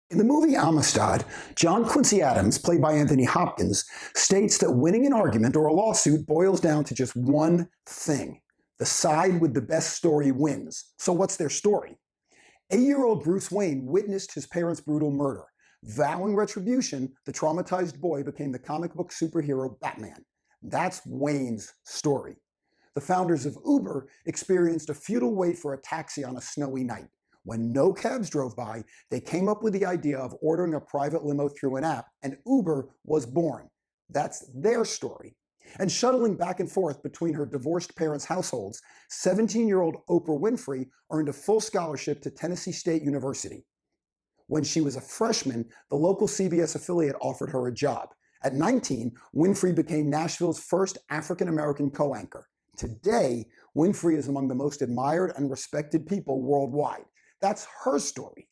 In the movie Amistad, John Quincy Adams, played by Anthony Hopkins, states that winning an argument or a lawsuit boils down to just one thing. The side with the best story wins. So what's their story? 8-year-old Bruce Wayne witnessed his parents' brutal murder. Vowing retribution, the traumatized boy became the comic book superhero Batman. That's Wayne's story. The founders of Uber experienced a futile wait for a taxi on a snowy night. When no cabs drove by, they came up with the idea of ordering a private limo through an app, and Uber was born. That's their story. And shuttling back and forth between her divorced parents' households, 17-year-old Oprah Winfrey earned a full scholarship to Tennessee State University. When she was a freshman, the local CBS affiliate offered her a job. At 19, Winfrey became Nashville's first African-American co-anchor. Today, Winfrey is among the most admired and respected people worldwide. That's her story.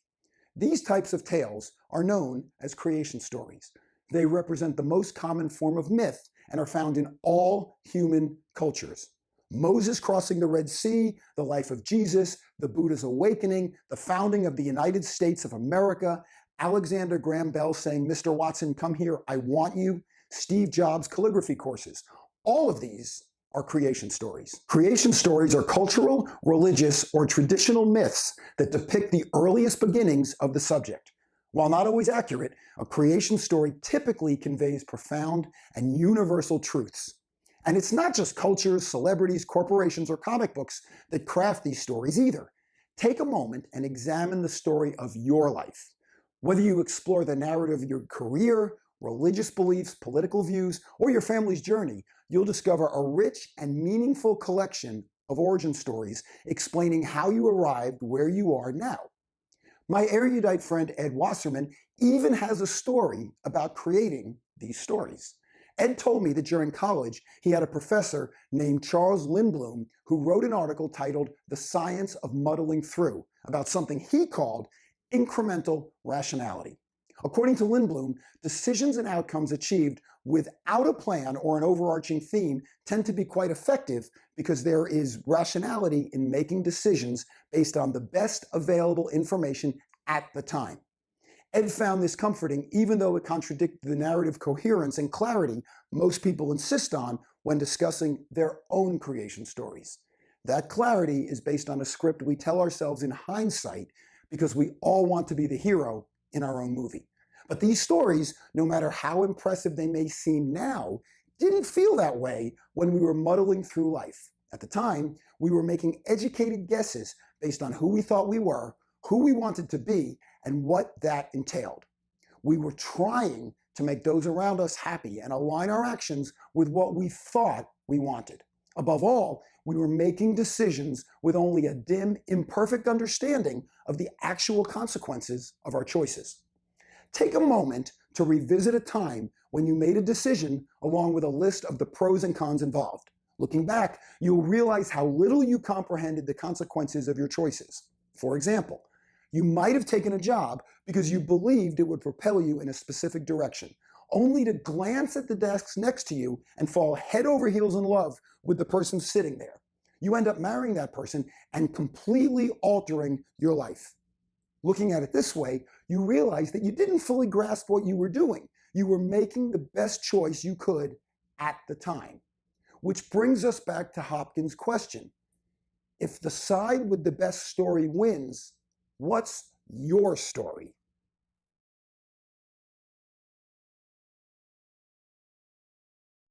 These types of tales are known as creation stories. They represent the most common form of myth and are found in all human cultures. Moses crossing the Red Sea, the life of Jesus, the Buddha's awakening, the founding of the United States of America, Alexander Graham Bell saying, "Mr. Watson, come here, I want you," Steve Jobs' calligraphy courses. All of these are creation stories. Creation stories are cultural, religious, or traditional myths that depict the earliest beginnings of the subject. While not always accurate, a creation story typically conveys profound and universal truths. And it's not just cultures, celebrities, corporations, or comic books that craft these stories either. Take a moment and examine the story of your life. Whether you explore the narrative of your career, religious beliefs, political views, or your family's journey, you'll discover a rich and meaningful collection of origin stories explaining how you arrived where you are now. My erudite friend Ed Wasserman even has a story about creating these stories. Ed told me that during college, he had a professor named Charles Lindblom who wrote an article titled "The Science of Muddling Through" about something he called incremental rationality. According to Lindblom, decisions and outcomes achieved without a plan or an overarching theme tend to be quite effective because there is rationality in making decisions based on the best available information at the time. Ed found this comforting even though it contradicted the narrative coherence and clarity most people insist on when discussing their own creation stories. That clarity is based on a script we tell ourselves in hindsight because we all want to be the hero in our own movie. But these stories, no matter how impressive they may seem now, didn't feel that way when we were muddling through life. At the time, we were making educated guesses based on who we thought we were, who we wanted to be, and what that entailed. We were trying to make those around us happy and align our actions with what we thought we wanted. Above all, we were making decisions with only a dim, imperfect understanding of the actual consequences of our choices. Take a moment to revisit a time when you made a decision along with a list of the pros and cons involved. Looking back, you'll realize how little you comprehended the consequences of your choices. For example, you might have taken a job because you believed it would propel you in a specific direction, only to glance at the desks next to you and fall head over heels in love with the person sitting there. You end up marrying that person and completely altering your life. Looking at it this way, you realize that you didn't fully grasp what you were doing. You were making the best choice you could at the time. Which brings us back to Hopkins' question. If the side with the best story wins, what's your story?